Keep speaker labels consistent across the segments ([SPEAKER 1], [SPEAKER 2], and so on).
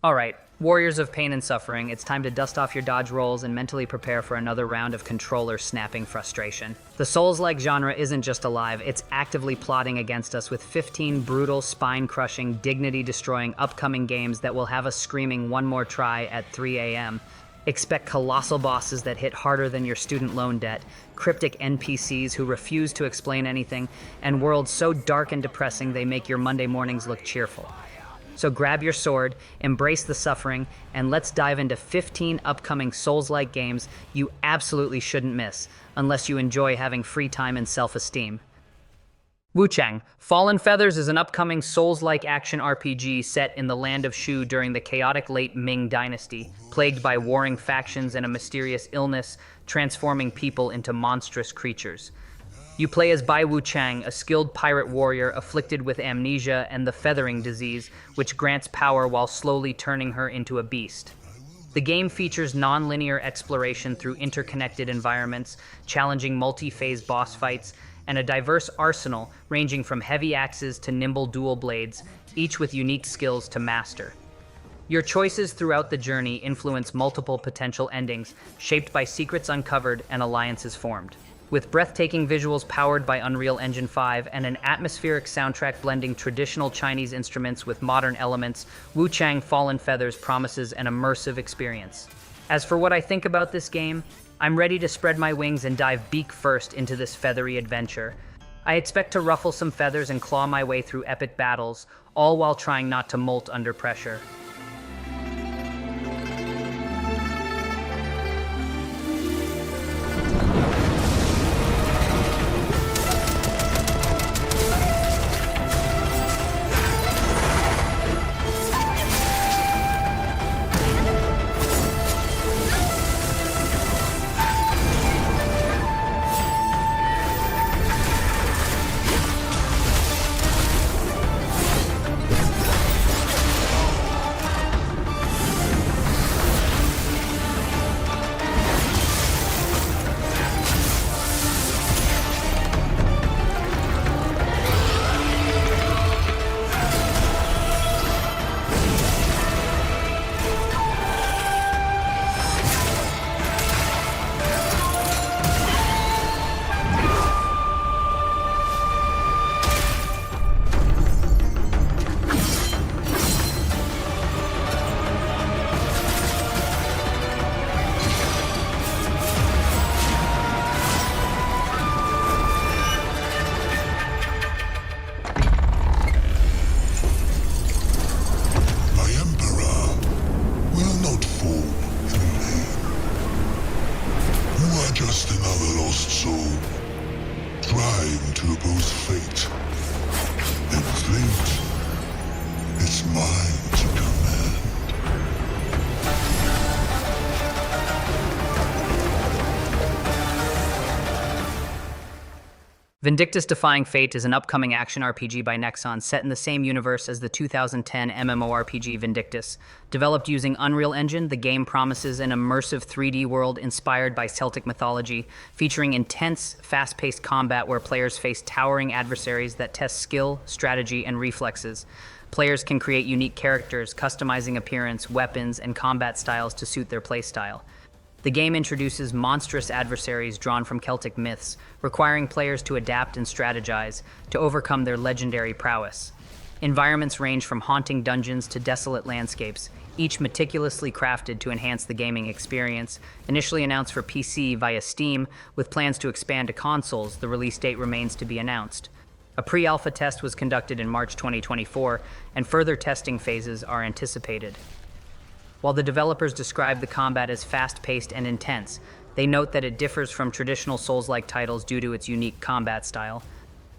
[SPEAKER 1] Alright, warriors of pain and suffering, it's time to dust off your dodge rolls and mentally prepare for another round of controller snapping frustration. The Souls-like genre isn't just alive, it's actively plotting against us with 15 brutal, spine-crushing, dignity-destroying upcoming games that will have us screaming one more try at 3 a.m. Expect colossal bosses that hit harder than your student loan debt, cryptic NPCs who refuse to explain anything, and worlds so dark and depressing they make your Monday mornings look cheerful. So grab your sword, embrace the suffering, and let's dive into 15 upcoming Souls-like games you absolutely shouldn't miss, unless you enjoy having free time and self-esteem. Wuchang, Fallen Feathers is an upcoming Souls-like action RPG set in the land of Shu during the chaotic late Ming Dynasty, plagued by warring factions and a mysterious illness transforming people into monstrous creatures. You play as Bai Wuchang, a skilled pirate warrior afflicted with amnesia and the feathering disease, which grants power while slowly turning her into a beast. The game features non-linear exploration through interconnected environments, challenging multi-phase boss fights, and a diverse arsenal ranging from heavy axes to nimble dual blades, each with unique skills to master. Your choices throughout the journey influence multiple potential endings, shaped by secrets uncovered and alliances formed. With breathtaking visuals powered by Unreal Engine 5 and an atmospheric soundtrack blending traditional Chinese instruments with modern elements, Wuchang Fallen Feathers promises an immersive experience. As for what I think about this game, I'm ready to spread my wings and dive beak first into this feathery adventure. I expect to ruffle some feathers and claw my way through epic battles, all while trying not to molt under pressure.
[SPEAKER 2] Just another lost soul, trying to oppose fate. And fate, it's mine to command.
[SPEAKER 1] Vindictus Defying Fate is an upcoming action RPG by Nexon set in the same universe as the 2010 MMORPG Vindictus. Developed using Unreal Engine, the game promises an immersive 3D world inspired by Celtic mythology, featuring intense, fast-paced combat where players face towering adversaries that test skill, strategy, and reflexes. Players can create unique characters, customizing appearance, weapons, and combat styles to suit their playstyle. The game introduces monstrous adversaries drawn from Celtic myths, requiring players to adapt and strategize to overcome their legendary prowess. Environments range from haunting dungeons to desolate landscapes, each meticulously crafted to enhance the gaming experience. Initially announced for PC via Steam, with plans to expand to consoles, the release date remains to be announced. A pre-alpha test was conducted in March 2024, and further testing phases are anticipated. While the developers describe the combat as fast-paced and intense, they note that it differs from traditional Souls-like titles due to its unique combat style.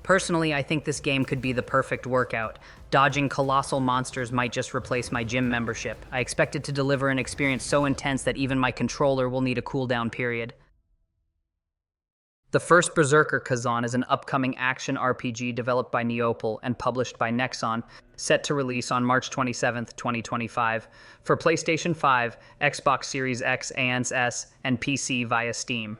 [SPEAKER 1] Personally, I think this game could be the perfect workout. Dodging colossal monsters might just replace my gym membership. I expect it to deliver an experience so intense that even my controller will need a cooldown period. The first Berserker Khazan is an upcoming action RPG developed by Neopal and published by Nexon, set to release on March 27, 2025, for PlayStation 5, Xbox Series X and S, and PC via Steam.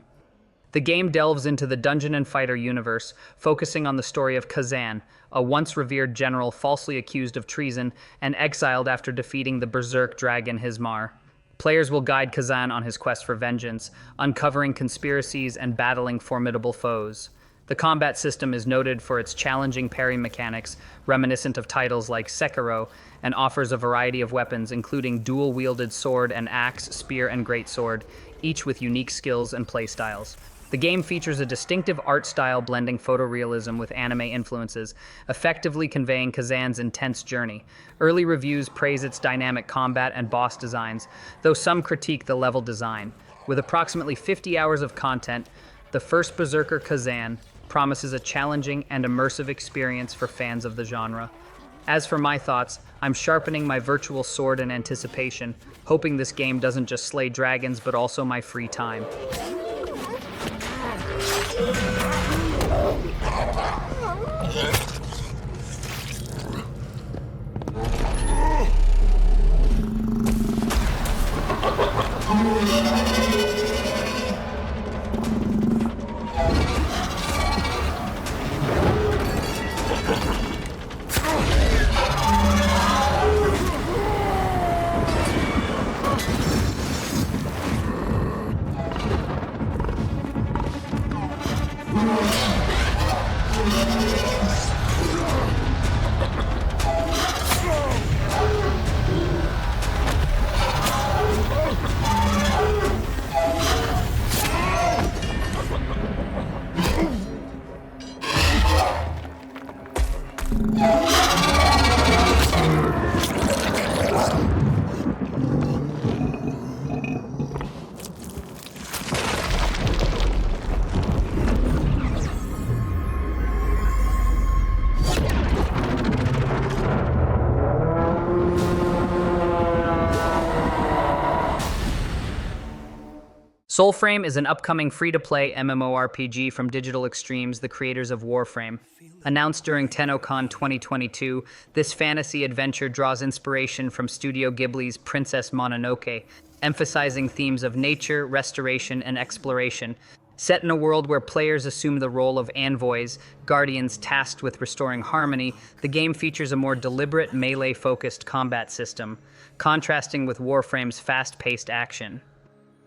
[SPEAKER 1] The game delves into the Dungeon and Fighter universe, focusing on the story of Khazan, a once revered general falsely accused of treason and exiled after defeating the Berserk dragon Hismar. Players will guide Khazan on his quest for vengeance, uncovering conspiracies and battling formidable foes. The combat system is noted for its challenging parry mechanics, reminiscent of titles like Sekiro, and offers a variety of weapons including dual-wielded sword and axe, spear, and greatsword, each with unique skills and playstyles. The game features a distinctive art style blending photorealism with anime influences, effectively conveying Khazan's intense journey. Early reviews praise its dynamic combat and boss designs, though some critique the level design. With approximately 50 hours of content, the first Berserker Khazan promises a challenging and immersive experience for fans of the genre. As for my thoughts, I'm sharpening my virtual sword in anticipation, hoping this game doesn't just slay dragons but also my free time. Soulframe is an upcoming free-to-play MMORPG from Digital Extremes, the creators of Warframe. Announced during TennoCon 2022, this fantasy adventure draws inspiration from Studio Ghibli's Princess Mononoke, emphasizing themes of nature, restoration, and exploration. Set in a world where players assume the role of envoys, guardians tasked with restoring harmony, the game features a more deliberate, melee-focused combat system, contrasting with Warframe's fast-paced action.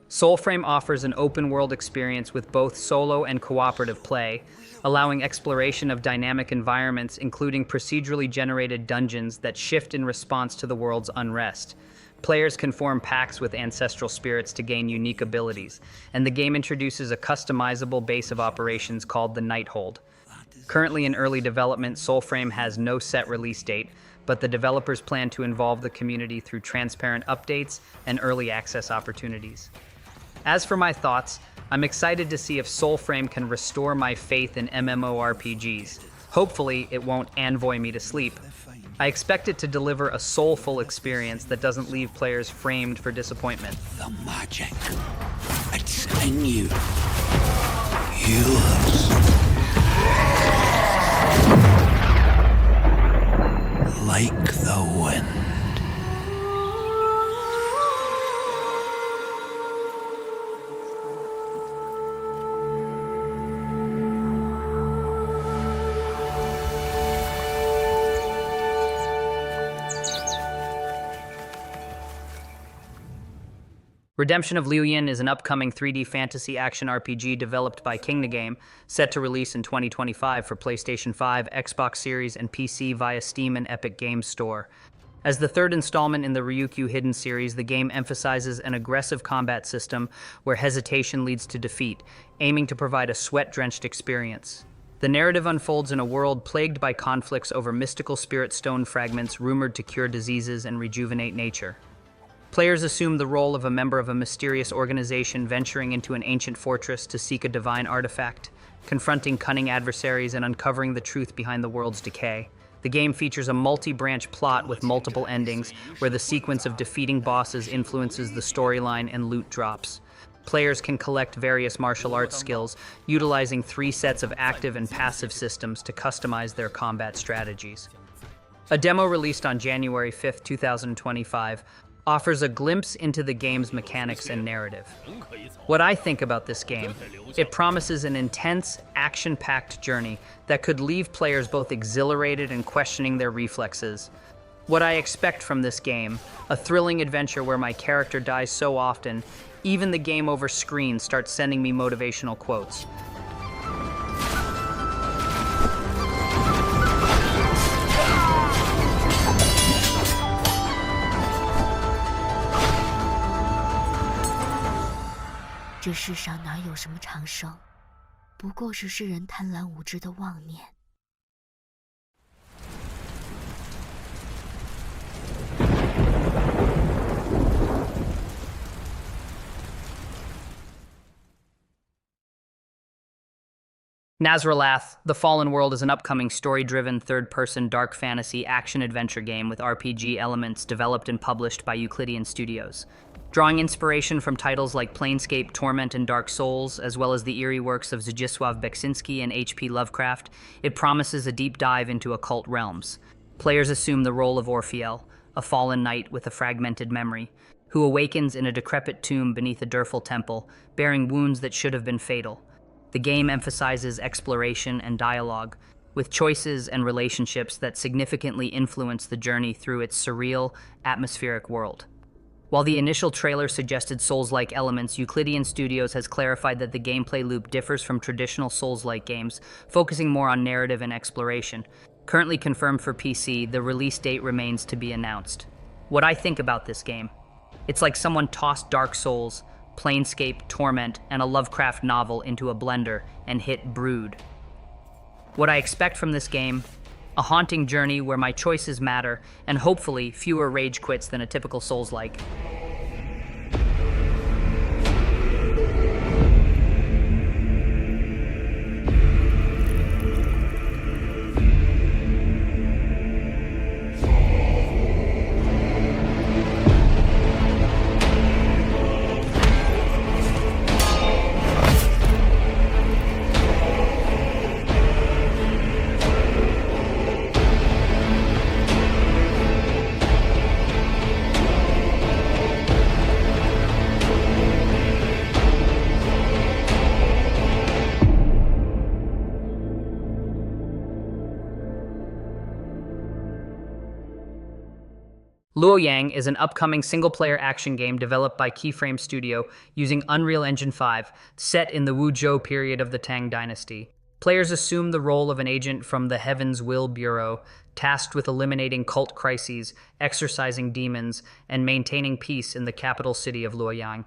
[SPEAKER 1] Soulframe offers an open-world experience with both solo and cooperative play, allowing exploration of dynamic environments, including procedurally generated dungeons that shift in response to the world's unrest. Players can form pacts with ancestral spirits to gain unique abilities, and the game introduces a customizable base of operations called the Nighthold. Currently in early development, Soulframe has no set release date, but the developers plan to involve the community through transparent updates and early access opportunities. As for my thoughts, I'm excited to see if Soulframe can restore my faith in MMORPGs. Hopefully, it won't envoy me to sleep. I expect it to deliver a soulful experience that doesn't leave players framed for disappointment.
[SPEAKER 3] The magic, it's in you. Yours. Like the wind.
[SPEAKER 1] Redemption of Liuyin is an upcoming 3D fantasy action RPG developed by Game, set to release in 2025 for PlayStation 5, Xbox Series, and PC via Steam and Epic Games Store. As the third installment in the Ryukyu Hidden series, the game emphasizes an aggressive combat system where hesitation leads to defeat, aiming to provide a sweat-drenched experience. The narrative unfolds in a world plagued by conflicts over mystical spirit stone fragments rumored to cure diseases and rejuvenate nature. Players assume the role of a member of a mysterious organization venturing into an ancient fortress to seek a divine artifact, confronting cunning adversaries and uncovering the truth behind the world's decay. The game features a multi-branch plot with multiple endings, where the sequence of defeating bosses influences the storyline and loot drops. Players can collect various martial arts skills, utilizing 3 sets of active and passive systems to customize their combat strategies. A demo released on January 5, 2025, offers a glimpse into the game's mechanics and narrative. What I think about this game, it promises an intense, action-packed journey that could leave players both exhilarated and questioning their reflexes. What I expect from this game, a thrilling adventure where my character dies so often, even the game over screen starts sending me motivational quotes.
[SPEAKER 4] 这世上哪有什么长生，不过是世人贪婪无知的妄念。
[SPEAKER 1] Nazralath, The Fallen World is an upcoming story-driven third-person dark fantasy action-adventure game with RPG elements developed and published by Euclidean Studios. Drawing inspiration from titles like Planescape, Torment, and Dark Souls, as well as the eerie works of Zdzisław Beksinski and H.P. Lovecraft, it promises a deep dive into occult realms. Players assume the role of Orpheel, a fallen knight with a fragmented memory, who awakens in a decrepit tomb beneath a Durful temple, bearing wounds that should have been fatal. The game emphasizes exploration and dialogue, with choices and relationships that significantly influence the journey through its surreal, atmospheric world. While the initial trailer suggested Souls-like elements, Euclidean Studios has clarified that the gameplay loop differs from traditional Souls-like games, focusing more on narrative and exploration. Currently confirmed for PC, the release date remains to be announced. What I think about this game, it's like someone tossed Dark Souls, Planescape, Torment, and a Lovecraft novel into a blender and hit Brood. What I expect from this game, a haunting journey where my choices matter, and hopefully fewer rage quits than a typical Souls-like. LuoYang is an upcoming single-player action game developed by Keyframe Studio using Unreal Engine 5, set in the Wuzhou period of the Tang Dynasty. Players assume the role of an agent from the Heaven's Will Bureau, tasked with eliminating cult crises, exorcising demons, and maintaining peace in the capital city of LuoYang.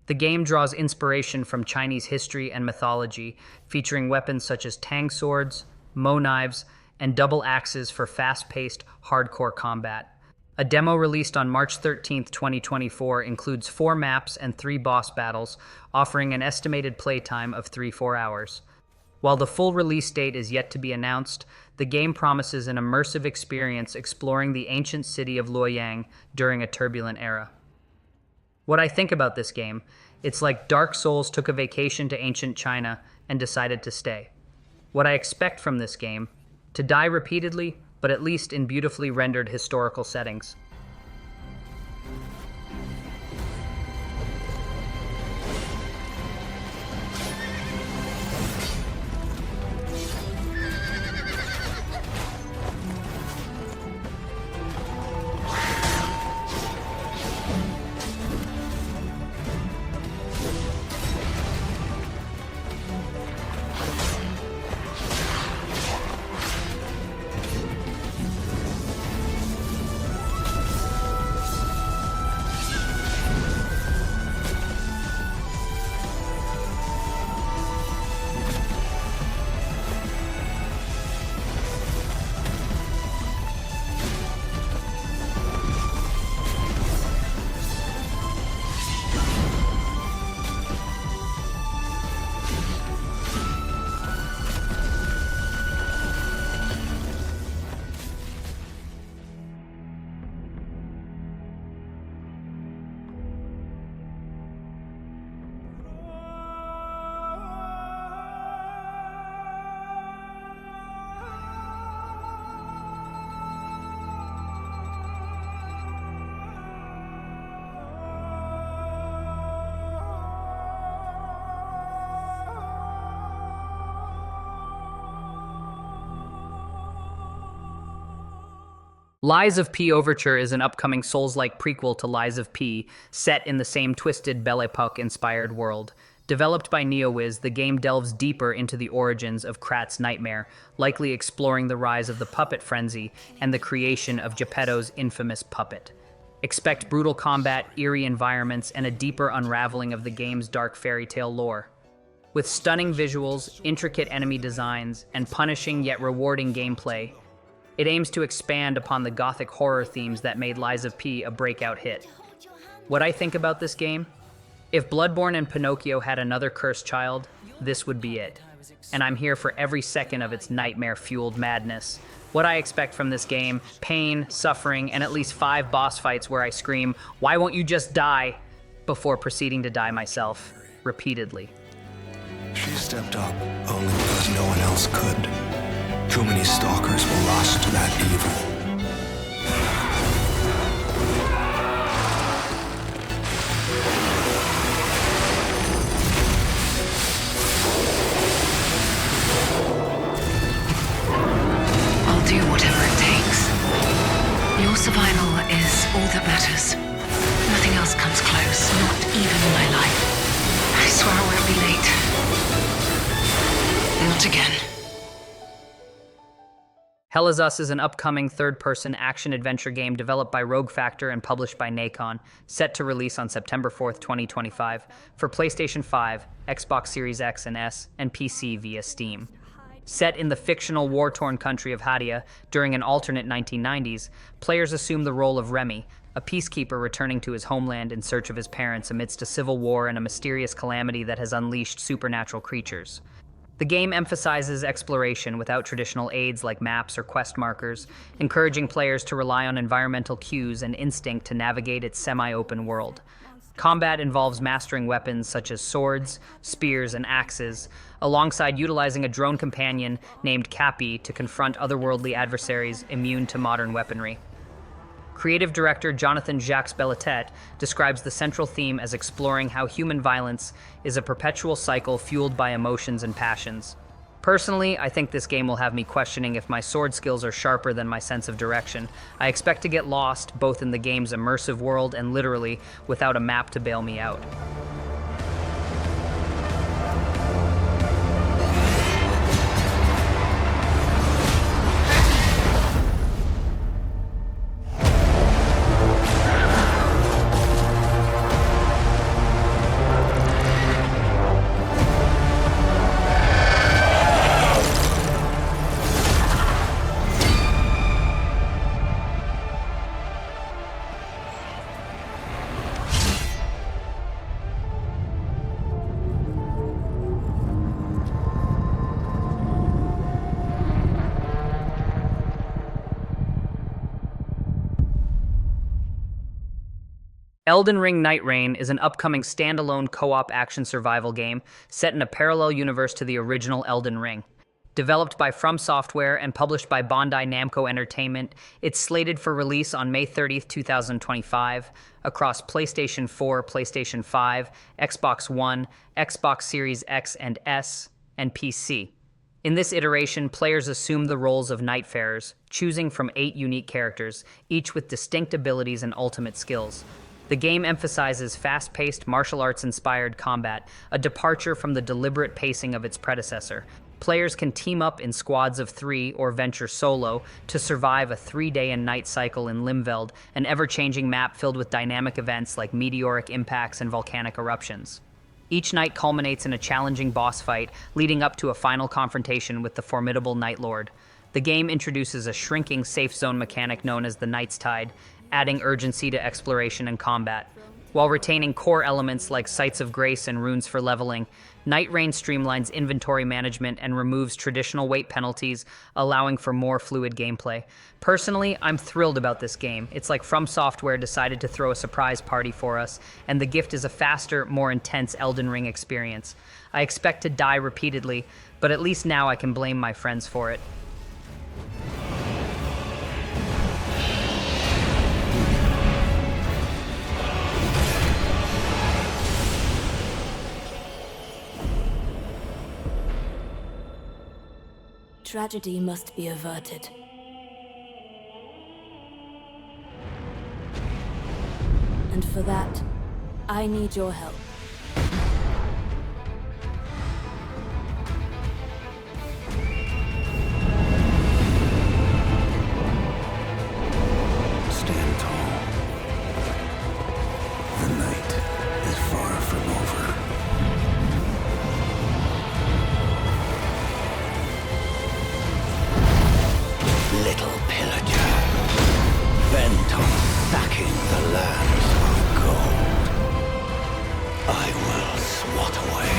[SPEAKER 1] The game draws inspiration from Chinese history and mythology, featuring weapons such as Tang swords, Mo knives, and double axes for fast-paced, hardcore combat. A demo released on March 13, 2024 includes 4 maps and 3 boss battles, offering an estimated playtime of 3-4 hours. While the full release date is yet to be announced, the game promises an immersive experience exploring the ancient city of LuoYang during a turbulent era. What I think about this game, it's like Dark Souls took a vacation to ancient China and decided to stay. What I expect from this game, to die repeatedly, but at least in beautifully rendered historical settings. Lies of P Overture is an upcoming Souls-like prequel to Lies of P, set in the same twisted Belle Epoque-inspired world. Developed by NeoWiz, the game delves deeper into the origins of Krat's nightmare, likely exploring the rise of the puppet frenzy and the creation of Geppetto's infamous puppet. Expect brutal combat, eerie environments, and a deeper unraveling of the game's dark fairy tale lore. With stunning visuals, intricate enemy designs, and punishing yet rewarding gameplay, it aims to expand upon the gothic horror themes that made Lies of P a breakout hit. What I think about this game? If Bloodborne and Pinocchio had another cursed child, this would be it. And I'm here for every second of its nightmare-fueled madness. What I expect from this game: pain, suffering, and at least 5 boss fights where I scream, "Why won't you just die?" before proceeding to die myself, repeatedly.
[SPEAKER 3] She stepped up only because no one else could. Too many stalkers were lost to that evil.
[SPEAKER 5] I'll do whatever it takes. Your survival is all that matters. Nothing else comes close, not even my life. I swear I won't be late. Not again.
[SPEAKER 1] Hell Is Us is an upcoming third-person action-adventure game developed by Rogue Factor and published by Nacon, set to release on September 4th, 2025, for PlayStation 5, Xbox Series X and S, and PC via Steam. Set in the fictional war-torn country of Hadia during an alternate 1990s, players assume the role of Remy, a peacekeeper returning to his homeland in search of his parents amidst a civil war and a mysterious calamity that has unleashed supernatural creatures. The game emphasizes exploration without traditional aids like maps or quest markers, encouraging players to rely on environmental cues and instinct to navigate its semi-open world. Combat involves mastering weapons such as swords, spears, and axes, alongside utilizing a drone companion named Cappy to confront otherworldly adversaries immune to modern weaponry. Creative director Jonathan Jacques Bellatet describes the central theme as exploring how human violence is a perpetual cycle fueled by emotions and passions. Personally, I think this game will have me questioning if my sword skills are sharper than my sense of direction. I expect to get lost, both in the game's immersive world and literally, without a map to bail me out. Elden Ring Nightreign is an upcoming standalone co-op action survival game set in a parallel universe to the original Elden Ring. Developed by From Software and published by Bandai Namco Entertainment, it's slated for release on May 30th, 2025, across PlayStation 4, PlayStation 5, Xbox One, Xbox Series X and S, and PC. In this iteration, players assume the roles of Nightfarers, choosing from 8 unique characters, each with distinct abilities and ultimate skills. The game emphasizes fast-paced, martial arts-inspired combat, a departure from the deliberate pacing of its predecessor. Players can team up in squads of 3 or venture solo to survive a 3-day-and-night cycle in Limveld, an ever-changing map filled with dynamic events like meteoric impacts and volcanic eruptions. Each night culminates in a challenging boss fight, leading up to a final confrontation with the formidable Night Lord. The game introduces a shrinking safe zone mechanic known as the Night's Tide, adding urgency to exploration and combat. While retaining core elements like Sites of Grace and runes for leveling, Nightreign streamlines inventory management and removes traditional weight penalties, allowing for more fluid gameplay. Personally, I'm thrilled about this game. It's like From Software decided to throw a surprise party for us, and the gift is a faster, more intense Elden Ring experience. I expect to die repeatedly, but at least now I can blame my friends for it.
[SPEAKER 6] Tragedy must be averted.
[SPEAKER 4] for that, I need your help.
[SPEAKER 3] Stand tall. The night is far from over. Little pillager. Venton backing the lands of gold. I will swat away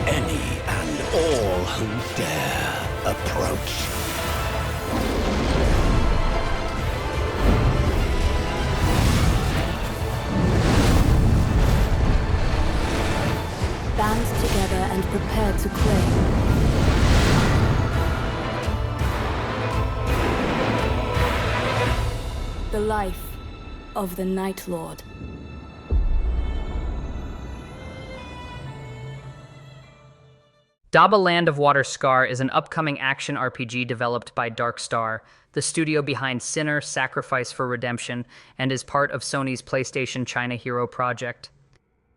[SPEAKER 3] any and all who dare approach.
[SPEAKER 4] Band together and prepare to claim. The life of the Night Lord.
[SPEAKER 1] Daba Land of Water Scar is an upcoming action RPG developed by Dark Star, the studio behind Sinner: Sacrifice for Redemption, and is part of Sony's PlayStation China Hero project.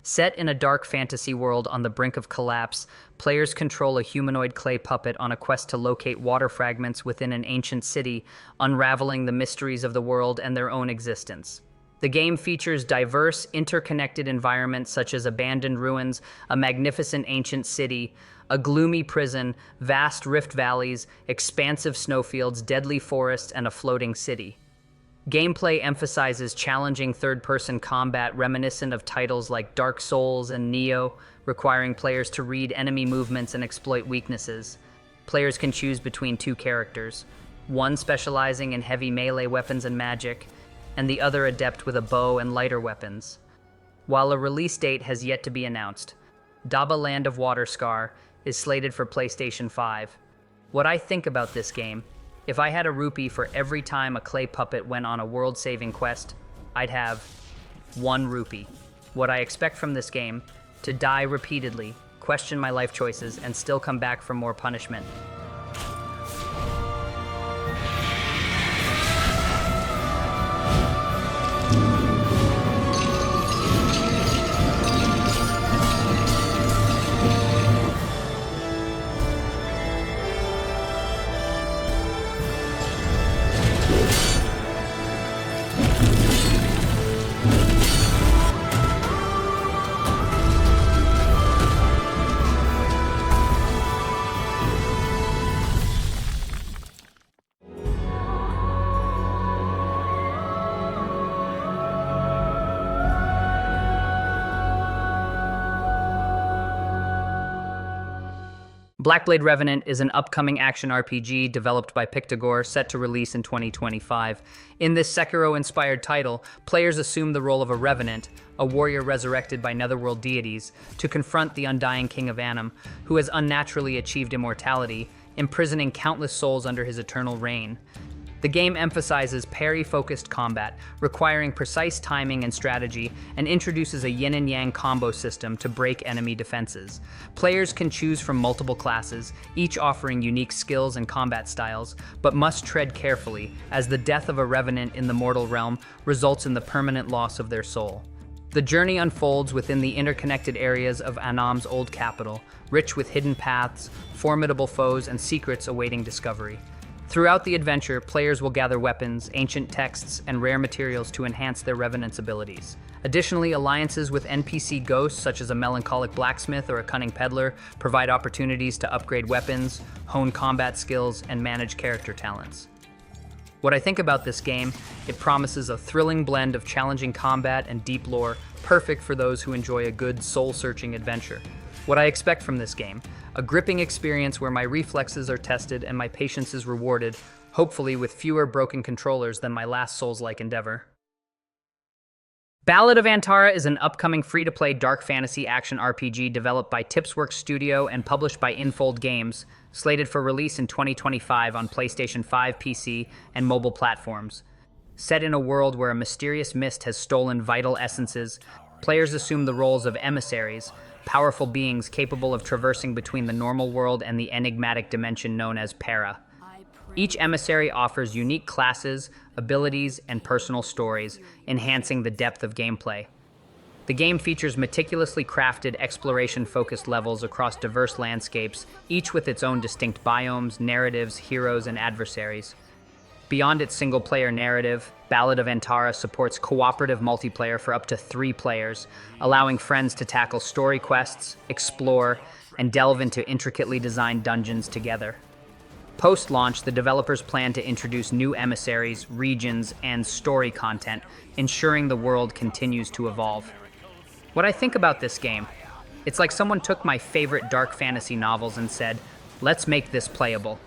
[SPEAKER 1] Set in a dark fantasy world on the brink of collapse, players control a humanoid clay puppet on a quest to locate water fragments within an ancient city, unraveling the mysteries of the world and their own existence. The game features diverse, interconnected environments such as abandoned ruins, a magnificent ancient city, a gloomy prison, vast rift valleys, expansive snowfields, deadly forests, and a floating city. Gameplay emphasizes challenging third-person combat reminiscent of titles like Dark Souls and Nioh, requiring players to read enemy movements and exploit weaknesses. Players can choose between two characters, one specializing in heavy melee weapons and magic, and the other adept with a bow and lighter weapons. While a release date has yet to be announced, Daba Land of Water Scar is slated for PlayStation 5. What I think about this game: if I had a rupee for every time a clay puppet went on a world-saving quest, I'd have 1 rupee. What I expect from this game: to die repeatedly, question my life choices, and still come back for more punishment. Blackblade Revenant is an upcoming action RPG developed by Pictogore, set to release in 2025. In this Sekiro-inspired title, players assume the role of a Revenant, a warrior resurrected by netherworld deities, to confront the undying King of Annam, who has unnaturally achieved immortality, imprisoning countless souls under his eternal reign. The game emphasizes parry-focused combat, requiring precise timing and strategy, and introduces a yin and yang combo system to break enemy defenses. Players can choose from multiple classes, each offering unique skills and combat styles, but must tread carefully, as the death of a revenant in the mortal realm results in the permanent loss of their soul. The journey unfolds within the interconnected areas of Annam's old capital, rich with hidden paths, formidable foes, and secrets awaiting discovery. Throughout the adventure, players will gather weapons, ancient texts, and rare materials to enhance their Revenant's abilities. Additionally, alliances with NPC ghosts, such as a melancholic blacksmith or a cunning peddler, provide opportunities to upgrade weapons, hone combat skills, and manage character talents. What I think about this game: it promises a thrilling blend of challenging combat and deep lore, perfect for those who enjoy a good, soul-searching adventure. What I expect from this game: a gripping experience where my reflexes are tested and my patience is rewarded, hopefully with fewer broken controllers than my last Souls-like endeavor. Ballad of Antara is an upcoming free-to-play dark fantasy action RPG developed by Tipsworks Studio and published by Infold Games, slated for release in 2025 on PlayStation 5, PC, and mobile platforms. Set in a world where a mysterious mist has stolen vital essences, players assume the roles of emissaries, powerful beings capable of traversing between the normal world and the enigmatic dimension known as Para. Each emissary offers unique classes, abilities, and personal stories, enhancing the depth of gameplay. The game features meticulously crafted exploration-focused levels across diverse landscapes, each with its own distinct biomes, narratives, heroes, and adversaries. Beyond its single-player narrative, Ballad of Antara supports cooperative multiplayer for up to 3 players, allowing friends to tackle story quests, explore, and delve into intricately designed dungeons together. Post-launch, the developers plan to introduce new emissaries, regions, and story content, ensuring the world continues to evolve. What I think about this game, it's like someone took my favorite dark fantasy novels and said, let's make this playable.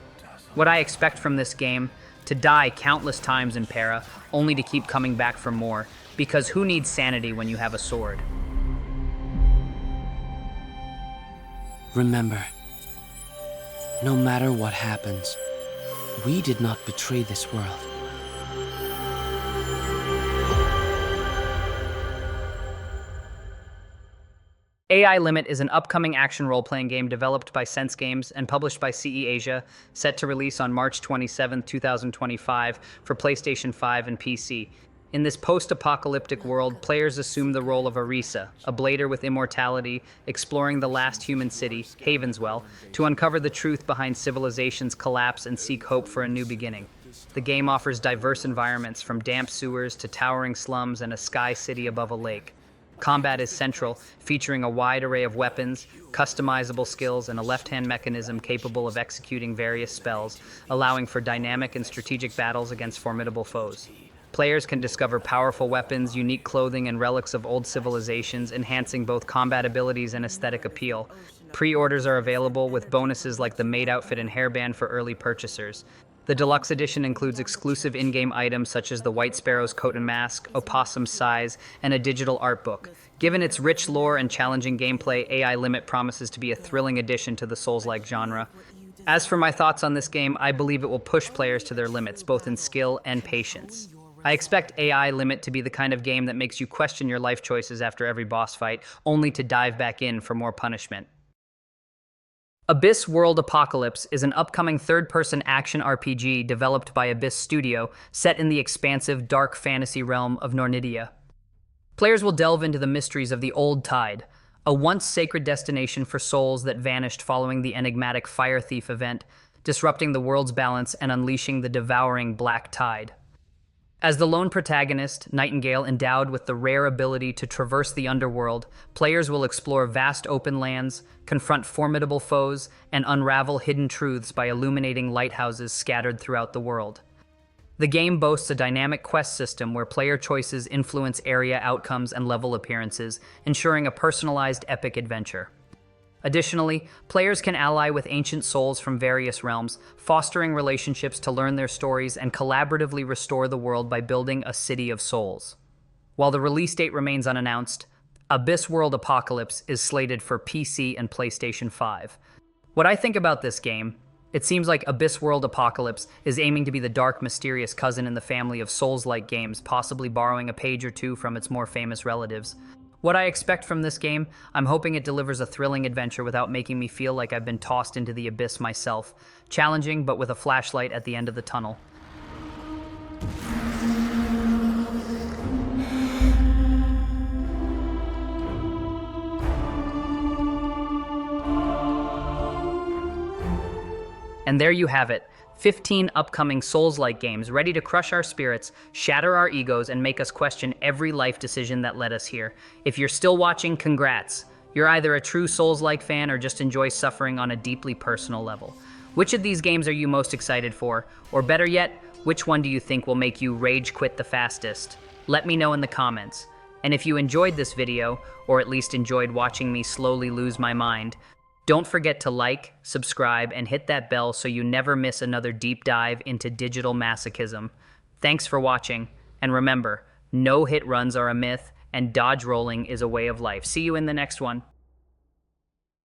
[SPEAKER 1] What I expect from this game, to die countless times in Para, only to keep coming back for more, because who needs sanity when you have a sword?
[SPEAKER 6] Remember, no matter what happens, we did not betray this world.
[SPEAKER 1] AI Limit is an upcoming action role-playing game developed by Sense Games and published by CE Asia, set to release on March 27, 2025 for PlayStation 5 and PC. In this post-apocalyptic world, players assume the role of Arisa, a blader with immortality, exploring the last human city, Havenswell, to uncover the truth behind civilization's collapse and seek hope for a new beginning. The game offers diverse environments, from damp sewers to towering slums and a sky city above a lake. Combat is central, featuring a wide array of weapons, customizable skills, and a left-hand mechanism capable of executing various spells, allowing for dynamic and strategic battles against formidable foes. Players can discover powerful weapons, unique clothing, and relics of old civilizations, enhancing both combat abilities and aesthetic appeal. Pre-orders are available, with bonuses like the maid outfit and hairband for early purchasers. The deluxe edition includes exclusive in-game items such as the White Sparrow's coat and mask, opossum's size, and a digital art book. Given its rich lore and challenging gameplay, AI Limit promises to be a thrilling addition to the Souls-like genre. As for my thoughts on this game, I believe it will push players to their limits, both in skill and patience. I expect AI Limit to be the kind of game that makes you question your life choices after every boss fight, only to dive back in for more punishment. Abyss World Apocalypse is an upcoming third-person action RPG developed by Abyss Studio, set in the expansive dark fantasy realm of Nornidia. Players will delve into the mysteries of the Old Tide, a once sacred destination for souls that vanished following the enigmatic Fire Thief event, disrupting the world's balance and unleashing the devouring Black Tide. As the lone protagonist, Nightingale, endowed with the rare ability to traverse the underworld, players will explore vast open lands, confront formidable foes, and unravel hidden truths by illuminating lighthouses scattered throughout the world. The game boasts a dynamic quest system where player choices influence area outcomes and level appearances, ensuring a personalized epic adventure. Additionally, players can ally with ancient souls from various realms, fostering relationships to learn their stories and collaboratively restore the world by building a city of souls. While the release date remains unannounced, Abyss World Apocalypse is slated for PC and PlayStation 5. What I think about this game, it seems like Abyss World Apocalypse is aiming to be the dark, mysterious cousin in the family of Souls-like games, possibly borrowing a page or two from its more famous relatives. What I expect from this game, I'm hoping it delivers a thrilling adventure without making me feel like I've been tossed into the abyss myself. Challenging, but with a flashlight at the end of the tunnel. And there you have it. 15 upcoming Souls-like games ready to crush our spirits, shatter our egos, and make us question every life decision that led us here. If you're still watching, congrats. You're either a true Souls-like fan or just enjoy suffering on a deeply personal level. Which of these games are you most excited for? Or better yet, which one do you think will make you rage quit the fastest? Let me know in the comments. And if you enjoyed this video, or at least enjoyed watching me slowly lose my mind, don't forget to like, subscribe, and hit that bell so you never miss another deep dive into digital masochism. Thanks for watching, and remember, no hit runs are a myth, and dodge rolling is a way of life. See you in the next one.